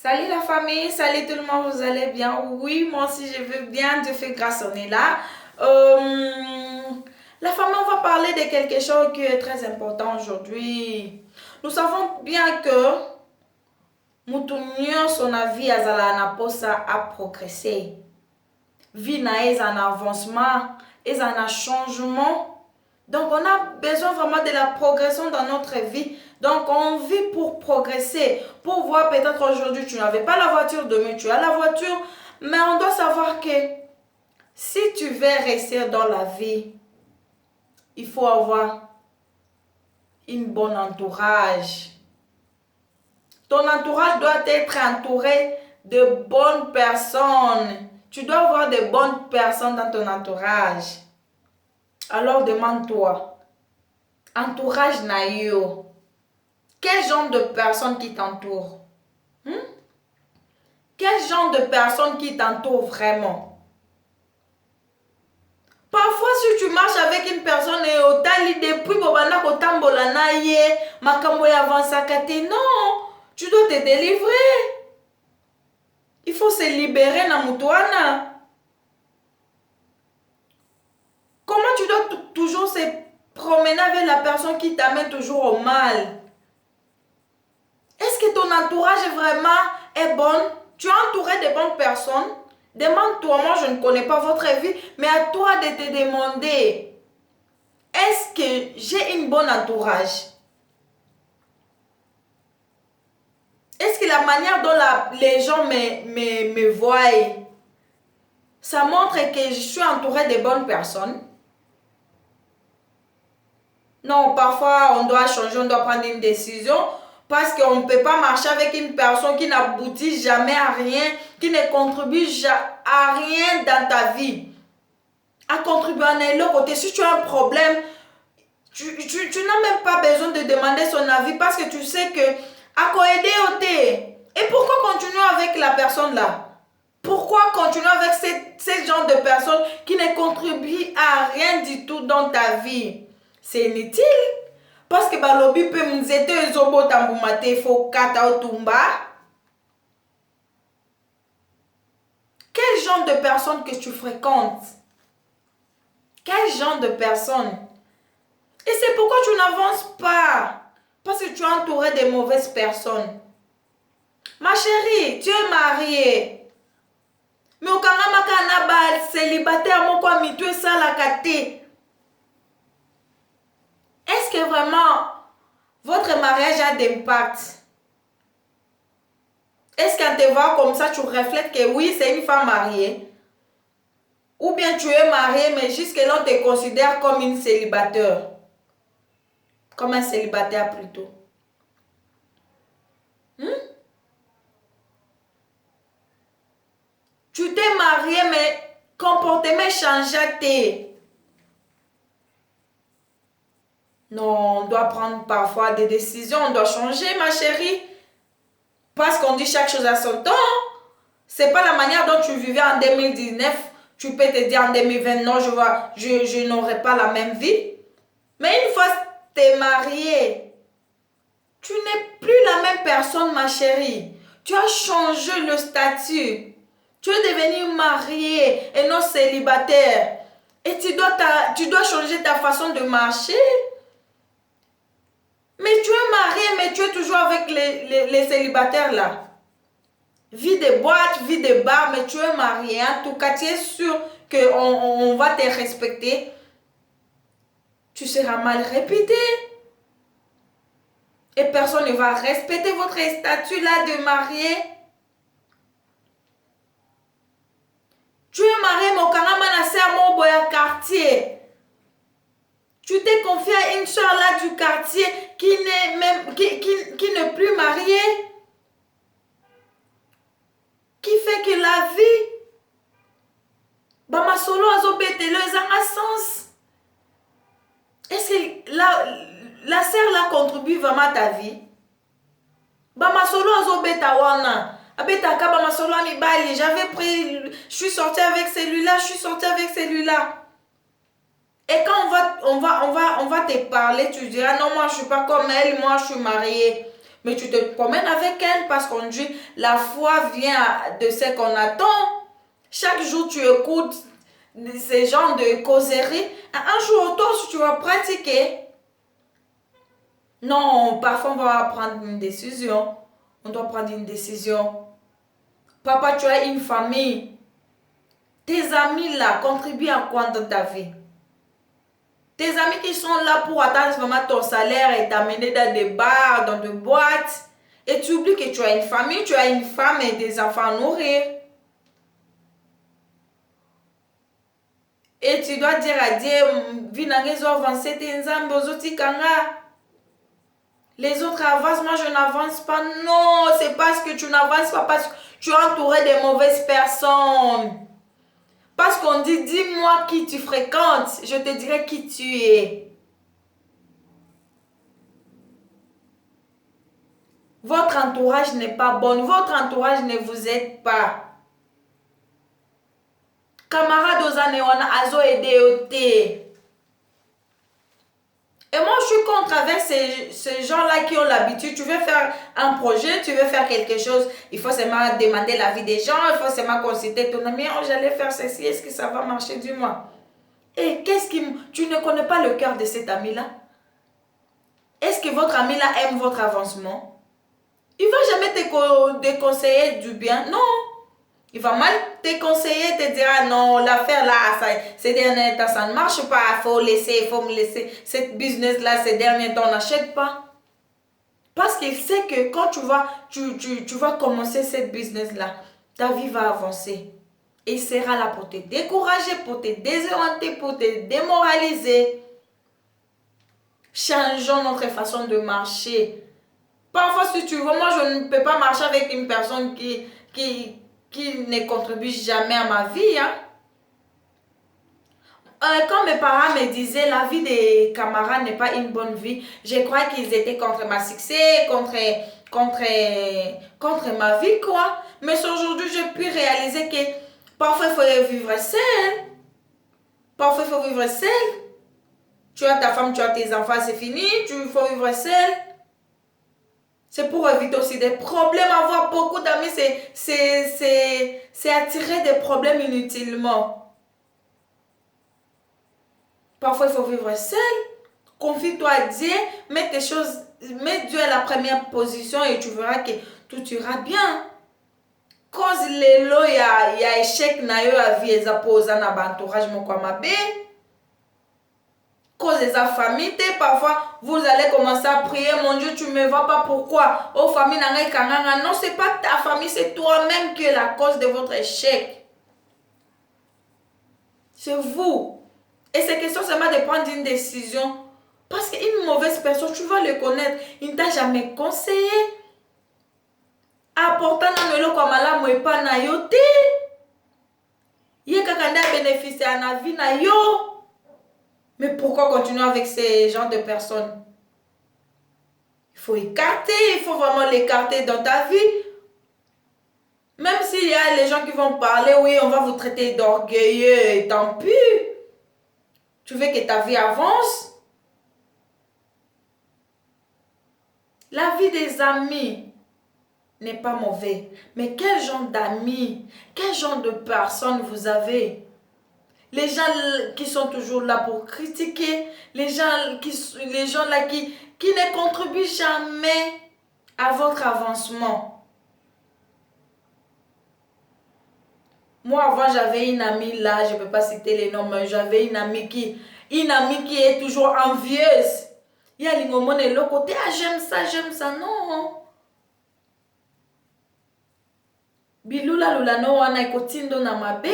Salut la famille, salut tout le monde, vous allez bien? Oui, moi aussi je veux bien, Dieu fait grâce, on est là. La famille, on va parler de quelque chose qui est très important aujourd'hui. Nous savons bien que Moutounion, son avis, azala na posa a progressé. Vie na est en avancement, est en changement. Donc, on a besoin vraiment de la progression dans notre vie. Donc, on vit pour progresser. Pour voir, peut-être aujourd'hui, tu n'avais pas la voiture, demain, tu as la voiture. Mais on doit savoir que si tu veux réussir dans la vie, il faut avoir une bonne entourage. Ton entourage doit être entouré de bonnes personnes. Tu dois avoir de bonnes personnes dans ton entourage. Alors, demande-toi, entourage naïo. Quel genre de personnes qui t'entourent? Quel genre de personnes qui t'entourent vraiment? Parfois, si tu marches avec une personne et au tali depuis bobana kotambola na ye, makambo ya avansakate, non, tu dois te délivrer. Il faut se libérer na mutuana. Comment tu dois toujours se promener avec la personne qui t'amène toujours au mal? Est-ce que ton entourage vraiment est bon? Tu es entouré de bonnes personnes? Demande-toi, moi je ne connais pas votre vie, mais à toi de te demander, est-ce que j'ai une bonne entourage? Est-ce que la manière dont les gens me voient, ça montre que je suis entourée de bonnes personnes? Non, parfois on doit changer, on doit prendre une décision parce qu'on ne peut pas marcher avec une personne qui n'aboutit jamais à rien, qui ne contribue à rien dans ta vie. À contribuer à l'autre côté, si tu as un problème, tu n'as même pas besoin de demander son avis parce que tu sais que à quoi aider au thé. Et pourquoi continuer avec la personne là? Pourquoi continuer avec ce genre de personnes qui ne contribuent à rien du tout dans ta vie? C'est inutile. Parce que balobi peut mzete ezobo tambumate fo kata otumba. Quel genre de personnes que tu fréquentes? Quel genre de personnes? Et c'est pourquoi tu n'avances pas. Parce que tu es entouré de mauvaises personnes. Ma chérie, tu es mariée. Mais au Kangamaka Naba, célibataire, mon quoi, mi tu es ça la kate. Est-ce que vraiment votre mariage a d'impact? Est-ce qu'en te voit comme ça, tu reflètes que oui, c'est une femme mariée? Ou bien tu es marié, mais jusque-là, on te considère comme une célibataire. Comme un célibataire plutôt. Tu t'es marié, mais comportement changé. Non, on doit prendre parfois des décisions, on doit changer, ma chérie. Parce qu'on dit chaque chose à son temps. C'est pas la manière dont tu vivais en 2019. Tu peux te dire en 2020, non, je n'aurai pas la même vie. Mais une fois tu es marié, tu n'es plus la même personne, ma chérie. Tu as changé le statut. Tu es devenu marié et non célibataire. Et tu dois changer ta façon de marcher. Mais tu es marié, mais tu es toujours avec les célibataires là. Vie de boîte, vie de bar, mais tu es marié. En tout cas, tu es sûr qu'on va te respecter. Tu seras mal répété. Et personne ne va respecter votre statut là de marié. Tu es marié, mais au Kangamana, c'est à mon boya quartier. Tu t'es confié à une soeur là du quartier qui n'est plus mariée. Qui fait que la vie, bama solo azobetelo ezanga sens. Est-ce que la sœur là contribue vraiment à ta vie? Bama solo azobeta wana. Abetaka bama solo amibali. J'avais pris, je suis sortie avec celui-là, je suis sortie avec celui-là. Et quand on va te parler, tu diras non, moi je suis pas comme elle, moi je suis mariée. Mais tu te promènes avec elle parce qu'on dit la foi vient de ce qu'on attend. Chaque jour, tu écoutes ces genres de causeries. Un jour, toi, tu vas pratiquer. Non, parfois, on va prendre une décision. On doit prendre une décision. Papa, tu as une famille. Tes amis là contribuent à quoi dans ta vie? Tes amis qui sont là pour attendre vraiment ton salaire et t'amener dans des bars, dans des boîtes. Et tu oublies que tu as une famille, tu as une femme et des enfants à nourrir. Et tu dois dire à Dieu, les autres avancent, moi je n'avance pas. Non, c'est parce que tu n'avances pas, parce que tu es entouré de mauvaises personnes. Parce qu'on dit, dis-moi qui tu fréquentes, je te dirai qui tu es. Votre entourage n'est pas bon, votre entourage ne vous aide pas. Camarades Ozanewana Azo Edeote. Et moi, je suis contre avec ces gens-là qui ont l'habitude. Tu veux faire un projet, tu veux faire quelque chose. Il faut seulement demander l'avis des gens. Il faut seulement consulter ton ami. Oh, j'allais faire ceci. Est-ce que ça va marcher? Dis-moi. Et qu'est-ce qui... Tu ne connais pas le cœur de cet ami-là? Est-ce que votre ami-là aime votre avancement? Il ne va jamais te conseiller du bien. Non. Il va mal te conseiller, te dire, ah non, l'affaire là, ces derniers temps, ça ne marche pas, il faut me laisser. Cette business-là, ces derniers temps, on n'achète pas. Parce qu'il sait que quand tu vas commencer cette business-là, ta vie va avancer. Et il sera là pour te décourager, pour te désorienter, pour te démoraliser. Changeons notre façon de marcher. Parfois, si tu veux, moi, je ne peux pas marcher avec une personne qui ne contribue jamais à ma vie. Hein. Quand mes parents me disaient la vie des camarades n'est pas une bonne vie, je crois qu'ils étaient contre ma succès, contre ma vie, quoi. Mais aujourd'hui, je puis réaliser que parfois, il faut vivre seul. Parfois, il faut vivre seul. Tu as ta femme, tu as tes enfants, c'est fini. Il faut vivre seul. C'est pour éviter aussi des problèmes. Avoir beaucoup d'amis, c'est attirer des problèmes inutilement. Parfois, il faut vivre seul. Confie-toi à Dieu. Mets Dieu à la première position et tu verras que tout ira bien. Cause lelo ya échec na yo a vie eza poza na entourage moko mabe. Cause de sa famille, parfois vous allez commencer à prier, mon Dieu, tu ne me vois pas, pourquoi? Oh, famille, non, c'est pas ta famille, c'est toi-même qui est la cause de votre échec. C'est vous. Et c'est question seulement de prendre une décision. Parce qu'une mauvaise personne, tu vas le connaître, il ne t'a jamais conseillé. Apportant dans le lot comme la mouepa na yo te. Yé kakanda bénéficier à la vie na yo. Mais pourquoi continuer avec ces genres de personnes? Il faut écarter, il faut vraiment l'écarter dans ta vie. Même s'il y a les gens qui vont parler, oui, on va vous traiter d'orgueilleux, et tant pis. Tu veux que ta vie avance? La vie des amis n'est pas mauvais. Mais quel genre d'amis, quel genre de personnes vous avez? Les gens qui sont toujours là pour critiquer, les gens là qui ne contribuent jamais à votre avancement. Moi, avant, j'avais une amie là, je ne peux pas citer les noms, mais j'avais une amie qui est toujours envieuse. Il y a les moments de l'autre côté, ah, j'aime ça, non. Bilula lula no wana ekotindo na mabe.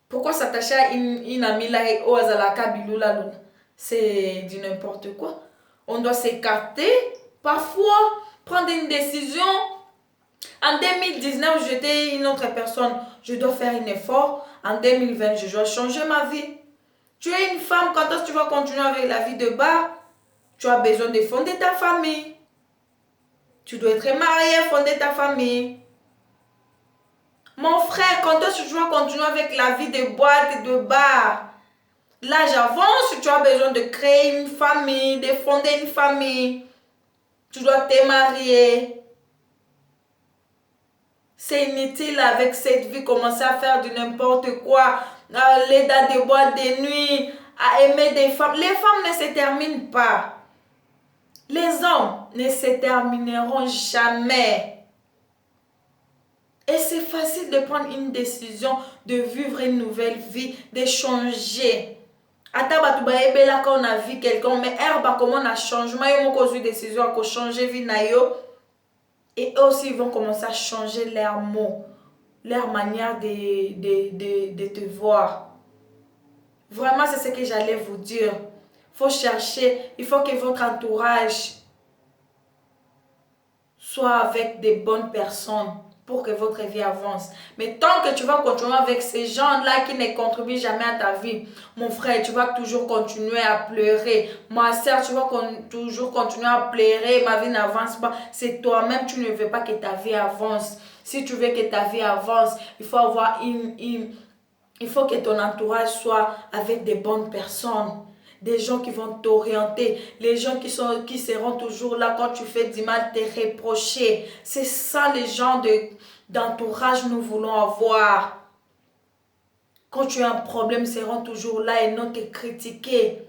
Pourquoi s'attacher à une amie là et au azalaka bilula lula? C'est du n'importe quoi. On doit s'écarter, parfois prendre une décision. En 2019, j'étais une autre personne. Je dois faire un effort. En 2020, je dois changer ma vie. Tu es une femme, quand est-ce que tu vas continuer avec la vie de bar? Tu as besoin de fonder ta famille. Tu dois être marié, fonder ta famille. Mon frère, quand est-ce que tu vas continuer avec la vie de boîte et de bar? L'âge avance, tu as besoin de créer une famille, de fonder une famille. Tu dois te marier. C'est inutile avec cette vie, commencer à faire du n'importe quoi, aller dans des boîtes de nuit, à aimer des femmes. Les femmes ne se terminent pas. Les hommes ne se termineront jamais. Et c'est facile de prendre une décision, de vivre une nouvelle vie, de changer. Ata batu bayebela quand on a vu quelqu'un, mais herba comment on a changement, ils ont causé une décision à changer vie na yo. Et eux aussi, ils vont commencer à changer leurs mots, leur manière de te voir. Vraiment, c'est ce que j'allais vous dire. Il faut chercher, il faut que votre entourage soit avec des bonnes personnes pour que votre vie avance. Mais tant que tu vas continuer avec ces gens-là qui ne contribuent jamais à ta vie, mon frère, tu vas toujours continuer à pleurer. Ma soeur, tu vas toujours continuer à pleurer. Ma vie n'avance pas. C'est toi-même, tu ne veux pas que ta vie avance. Si tu veux que ta vie avance, il faut avoir il faut que ton entourage soit avec des bonnes personnes. Des gens qui vont t'orienter, les gens qui seront toujours là quand tu fais du mal, te reprocher. C'est ça les gens d'entourage nous voulons avoir. Quand tu as un problème, ils seront toujours là et non te critiquer.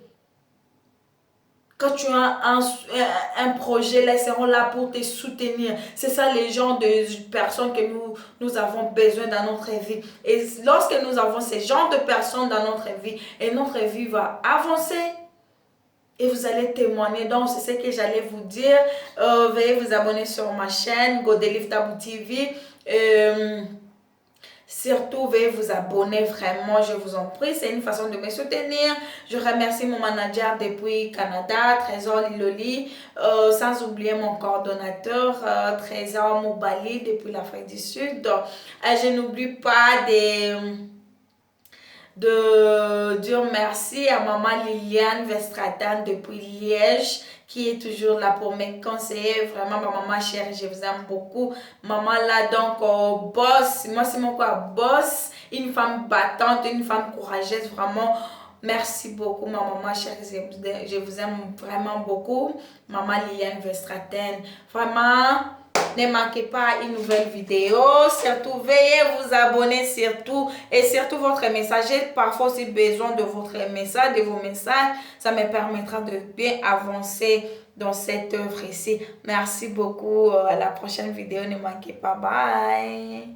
Quand tu as un projet, là, ils seront là pour te soutenir. C'est ça les gens de personnes que nous avons besoin dans notre vie. Et lorsque nous avons ces genres de personnes dans notre vie, et notre vie va avancer, et vous allez témoigner. Donc, c'est ce que j'allais vous dire. Veuillez vous abonner sur ma chaîne, Godelive Tabou TV. Surtout, veuillez vous abonner vraiment, je vous en prie. C'est une façon de me soutenir. Je remercie mon manager depuis Canada, Trésor Liloli. Sans oublier mon coordonnateur, Trésor Moubali, depuis l'Afrique du Sud. Je n'oublie pas de dire merci à maman Liliane Vestratan depuis Liège qui est toujours là pour me conseiller. Vraiment, ma maman chérie, je vous aime beaucoup. Maman là, donc, boss, moi c'est mon quoi, boss, une femme battante, une femme courageuse, vraiment. Merci beaucoup, ma maman chérie, je vous aime vraiment beaucoup. Maman Liliane Vestraten, vraiment. Ne manquez pas une nouvelle vidéo. Surtout, veuillez vous abonner surtout. Et surtout, votre message. J'ai parfois aussi besoin de votre message, de vos messages. Ça me permettra de bien avancer dans cette œuvre ici. Merci beaucoup. À la prochaine vidéo. Ne manquez pas. Bye.